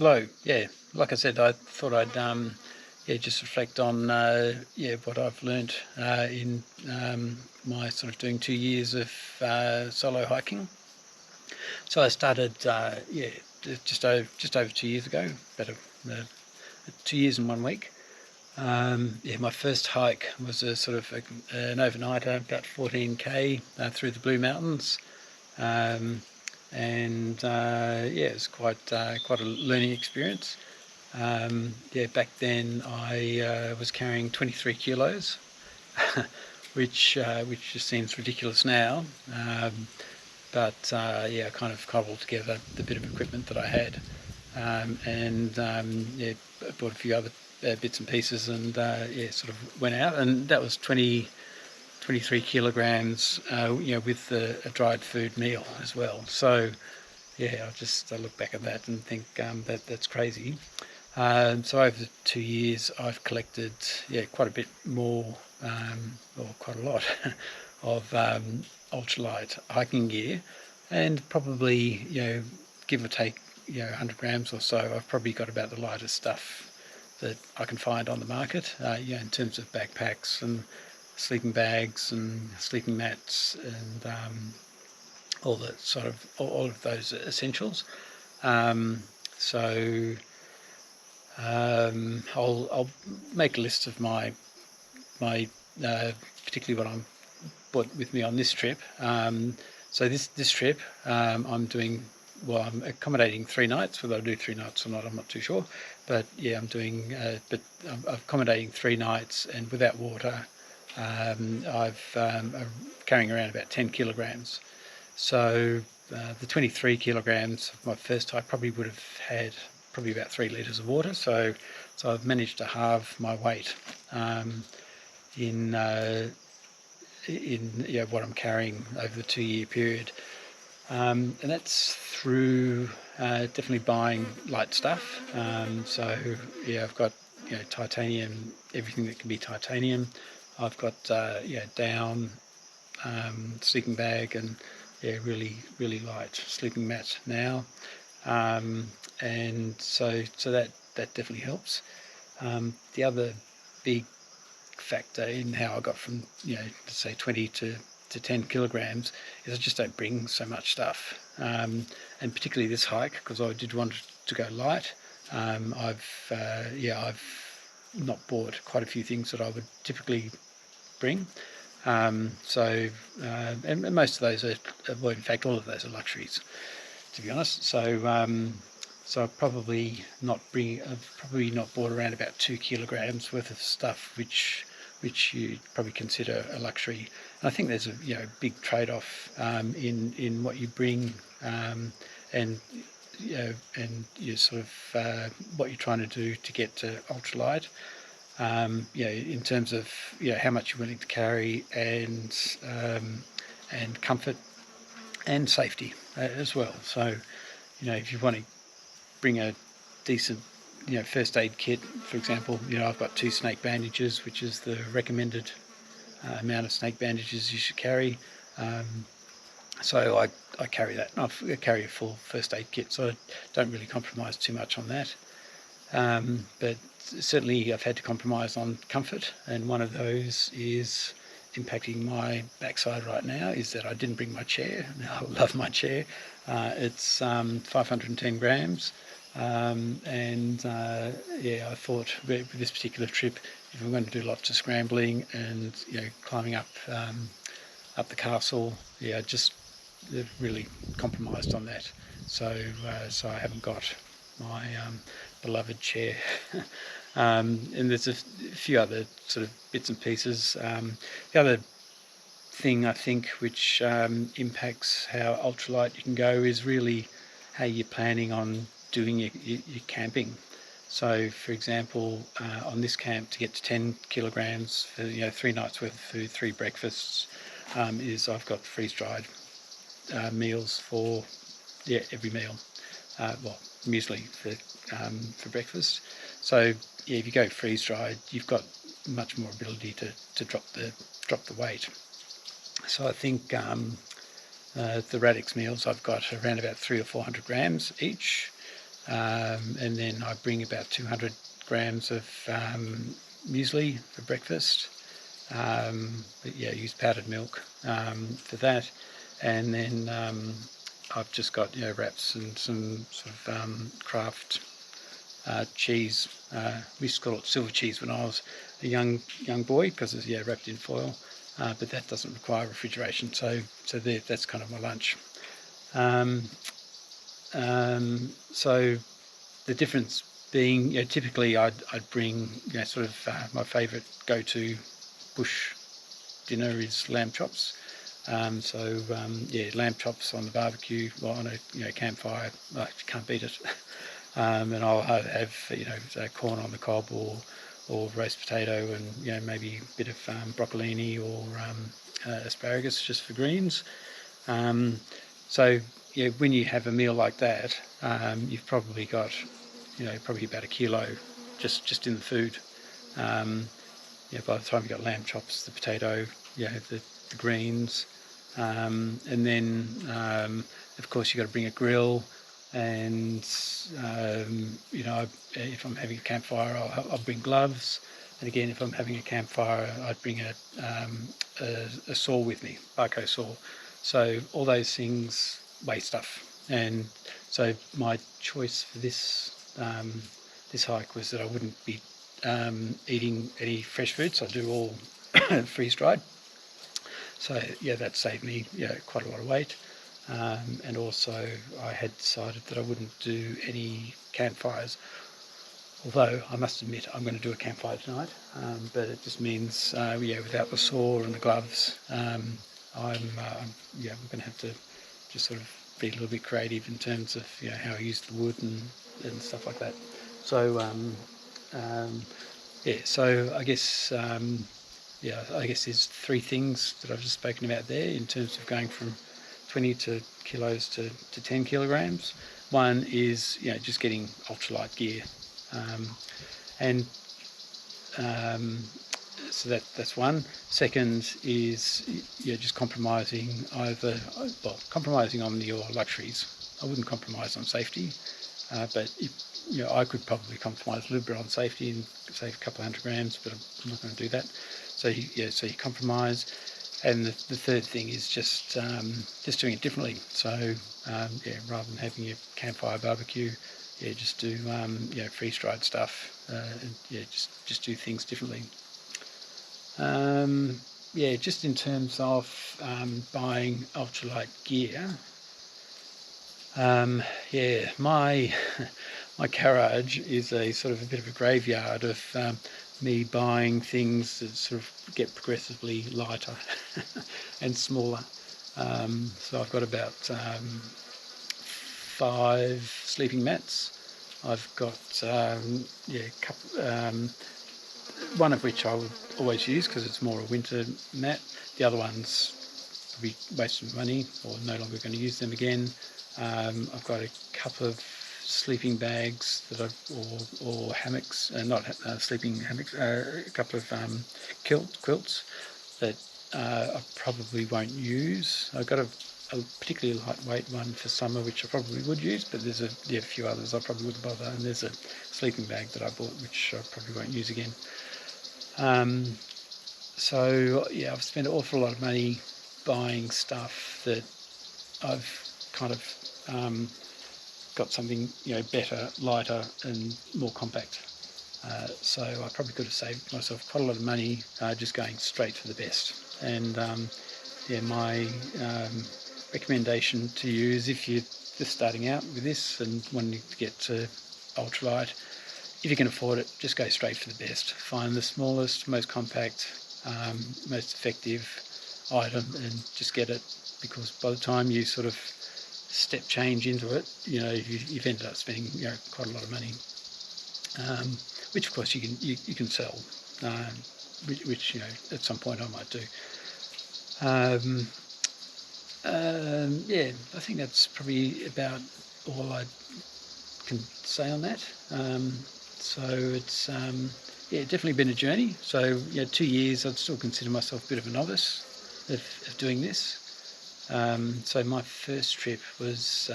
Hello. Yeah, like I said, I thought I'd just reflect on what I've learnt in my sort of doing 2 years of solo hiking. So I started just over 2 years ago, about 2 years and 1 week. My first hike was a sort of an overnighter, about 14k through the Blue Mountains. It was quite a learning experience. Back then I was carrying 23 kilos, which just seems ridiculous now. I kind of cobbled together the bit of equipment that I had, bought a few other bits and pieces, and sort of went out, and that was 23 kilograms, with a dried food meal as well. So I look back at that and think that's crazy. So over the 2 years, I've collected quite a bit more, or quite a lot, of ultralight hiking gear, and probably give or take 100 grams or so. I've probably got about the lightest stuff that I can find on the market. In terms of backpacks and sleeping bags and sleeping mats and all of those essentials. I'll make a list of my particularly what I'm brought with me on this trip. So this trip, I'm doing, I'm accommodating 3 nights. Whether I do 3 nights or not, I'm not too sure. But I'm accommodating 3 nights, and without water, I'm carrying around about 10 kilograms. So the 23 kilograms of my first hike probably would have had probably about 3 litres of water. So I've managed to halve my weight in what I'm carrying over the 2-year period, and that's through definitely buying light stuff. I've got titanium, everything that can be titanium. I've got down, sleeping bag, and really light sleeping mat now, and so that definitely helps. The other big factor in how I got from let's say 20 to 10 kilograms is I just don't bring so much stuff, and particularly this hike, because I did want to go light. I've not bought quite a few things that I would typically bring. And most of those are, well, in fact, all of those are luxuries, to be honest. So I've probably not bought around about 2 kilograms worth of stuff, which you probably consider a luxury. And I think there's a big trade-off in what you bring, and you sort of what you're trying to do to get to ultralight. In terms of how much you're willing to carry, and comfort and safety as well. So if you want to bring a decent first aid kit, for example, I've got 2 snake bandages, which is the recommended amount of snake bandages you should carry. So I carry that. I carry a full first aid kit, so I don't really compromise too much on that. But certainly I've had to compromise on comfort, and one of those is impacting my backside right now, is that I didn't bring my chair. Now, I love my chair. It's 510 grams. I thought with this particular trip, if I'm going to do lots of scrambling and climbing up the castle, just really compromised on that. So I haven't got my beloved chair. And there's a few other sort of bits and pieces. The other thing I think which impacts how ultralight you can go is really how you're planning on doing your camping. So, for example, on this camp, to get to 10 kilograms for 3 nights worth of food, 3 breakfasts, is I've got freeze-dried meals for every meal. Muesli for breakfast. So if you go freeze-dried, you've got much more ability to drop the weight. So I think the Radix meals, I've got around about 300 or 400 grams each. and then I bring about 200 grams of muesli for breakfast. But yeah, use powdered milk for that, and then I've just got wraps and some sort of craft cheese. We used to call it silver cheese when I was a young boy because it's wrapped in foil, but that doesn't require refrigeration. So that's kind of my lunch. So the difference being, typically I'd bring sort of my favourite go-to bush dinner is lamb chops. Lamb chops on the barbecue, on a campfire. You can't beat it. And I'll have corn on the cob or roast potato, and maybe a bit of broccolini or asparagus just for greens. When you have a meal like that, you've probably got probably about a kilo just in the food. By the time you've got lamb chops, the potato, the greens, and then of course you've got to bring a grill, and if I'm having a campfire, I'll bring gloves, and again, if I'm having a campfire, I'd bring a saw with me, Barco saw. So all those things weigh stuff, and so my choice for this hike was that I wouldn't be eating any fresh foods. I do all freeze-dried. So that saved me quite a lot of weight. And also I had decided that I wouldn't do any campfires. Although I must admit I'm going to do a campfire tonight, but it just means without the saw and the gloves, we're going to have to just sort of be a little bit creative in terms of how I use the wood and stuff like that. So so I guess there's three things that I've just spoken about there in terms of going from 20 kilos to 10 kilograms. One is just getting ultralight gear, so that's one. Second is just compromising on your luxuries. I wouldn't compromise on safety, but I could probably compromise a little bit on safety and save a couple of 100 grams, but I'm not going to do that. So you compromise, and the third thing is just doing it differently. So rather than having a campfire barbecue, just do freeze-dried stuff, and just do things differently. Just in terms of buying ultralight gear, my garage is a sort of a bit of a graveyard of me buying things that sort of get progressively lighter and smaller. So I've got about 5 sleeping mats. I've got one of which I would always use because it's more a winter mat. The other ones will be wasting money or no longer going to use them again. I've got a couple of sleeping bags or hammocks, not sleeping hammocks, a couple of quilts that I probably won't use. I've got a particularly lightweight one for summer which I probably would use, but there's a few others I probably wouldn't bother, and there's a sleeping bag that I bought which I probably won't use again. I've spent an awful lot of money buying stuff that I've kind of got something better, lighter and more compact. So I probably could have saved myself quite a lot of money just going straight for the best. And my recommendation to you is, if you're just starting out with this and wanting to get to ultralight, if you can afford it, just go straight for the best. Find the smallest, most compact, most effective item and just get it, because by the time you sort of step change into it, you've ended up spending quite a lot of money, which of course you can sell, which at some point I might do. I think that's probably about all I can say on that. So it's definitely been a journey. So 2 years, I'd still consider myself a bit of a novice of doing this. So my first trip was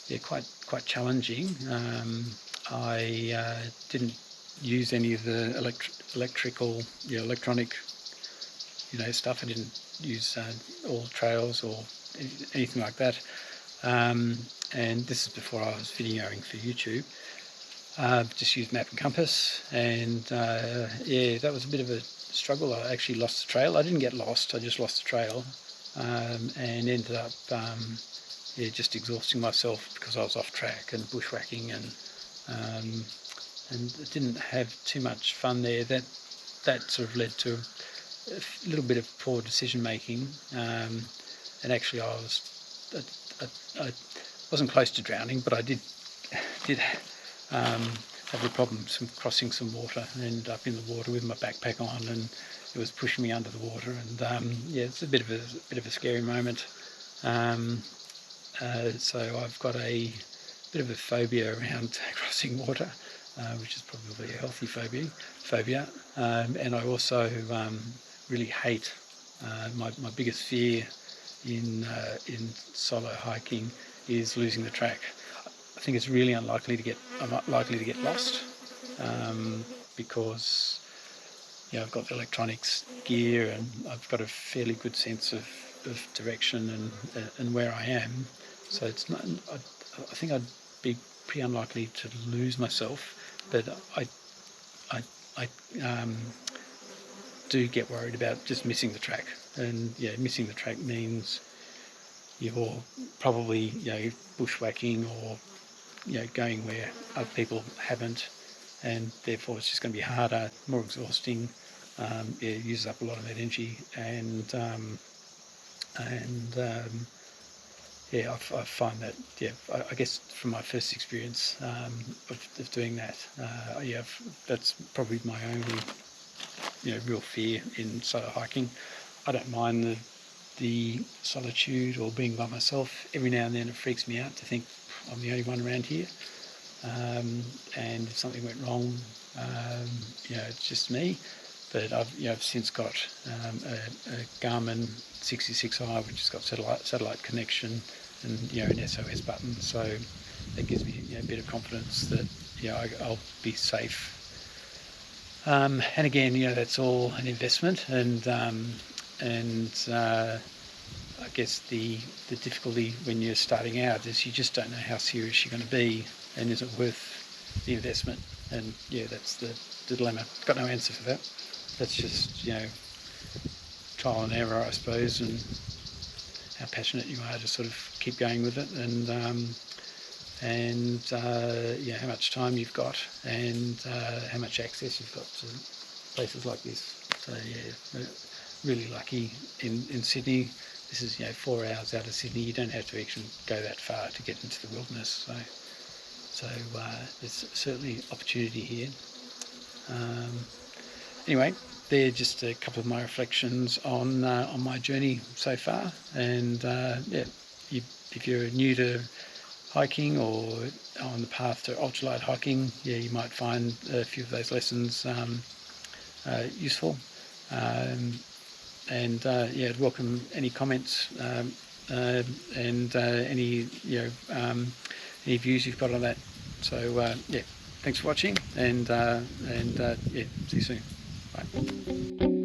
yeah, quite challenging. I didn't use any of the electrical, electronic, stuff. I didn't use all trails or anything like that. And this is before I was videoing for YouTube. Just used map and compass, and yeah, that was a bit of a struggle. I actually lost the trail. I didn't get lost, I just lost the trail, and ended up yeah, just exhausting myself because I was off track and bushwhacking, and didn't have too much fun there. That sort of led to a little bit of poor decision making, and actually I I wasn't close to drowning, but I did have the problems from crossing some water and ended up in the water with my backpack on, and it was pushing me under the water, and yeah, it's a bit of a scary moment. So I've got a bit of a phobia around crossing water, which is probably a healthy phobia. And I also really hate, my biggest fear in solo hiking is losing the track. I think it's really unlikely to get lost, because I've got the electronics gear and I've got a fairly good sense of direction and where I am. So it's not. I think I'd be pretty unlikely to lose myself, but I do get worried about just missing the track. And yeah, missing the track means you're probably bushwhacking or going where other people haven't, and therefore it's just going to be harder, more exhausting. It uses up a lot of energy, and yeah, I find that, yeah, I guess from my first experience of doing that, yeah, that's probably my only real fear in solo hiking. I don't mind the solitude or being by myself. Every now and then it freaks me out to think I'm the only one around here, and if something went wrong, it's just me. But I've since got a Garmin 66i, which has got satellite connection and an SOS button, so that gives me a bit of confidence that I'll be safe. And again, that's all an investment, and I guess the difficulty when you're starting out is you just don't know how serious you're going to be, and is it worth the investment? And yeah, that's the dilemma. Got no answer for that. That's just trial and error, I suppose, and how passionate you are to sort of keep going with it, and how much time you've got, and how much access you've got to places like this. So yeah, really lucky in Sydney. This is 4 hours out of Sydney. You don't have to actually go that far to get into the wilderness. So there's certainly opportunity here. Anyway, they're just a couple of my reflections on my journey so far. And yeah, if you're new to hiking or on the path to ultralight hiking, yeah, you might find a few of those lessons useful. And yeah, I'd welcome any comments and any any views you've got on that. So yeah, thanks for watching, and yeah, see you soon. Bye.